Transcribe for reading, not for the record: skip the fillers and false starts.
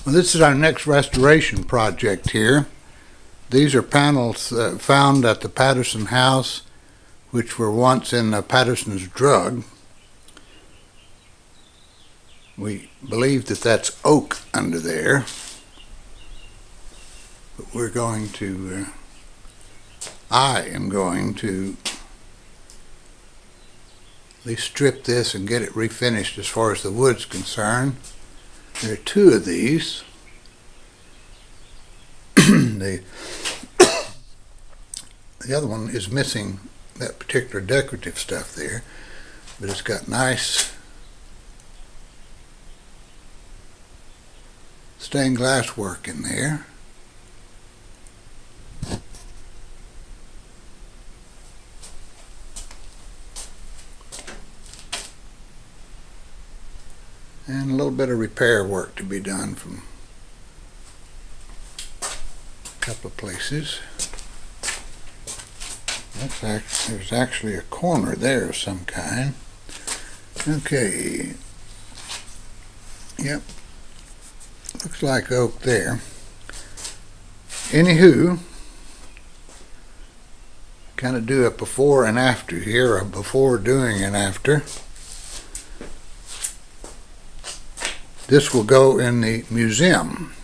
Well, this is our next restoration project here. These are panels found at the Patterson house, which were once in Patterson's drug. We believe that that's oak under there, but we're going to, I am going to at least strip this and get it refinished as far as the wood's concerned. There are two of these. The other one is missing that particular decorative stuff there, but it's got nice stained glass work in there. And a little bit of repair work to be done from a couple of places. There's actually a corner there of some kind. Okay. Yep. Looks like oak there. Anywho, kind of do a before and after here, a before, doing, and after. This will go in the museum.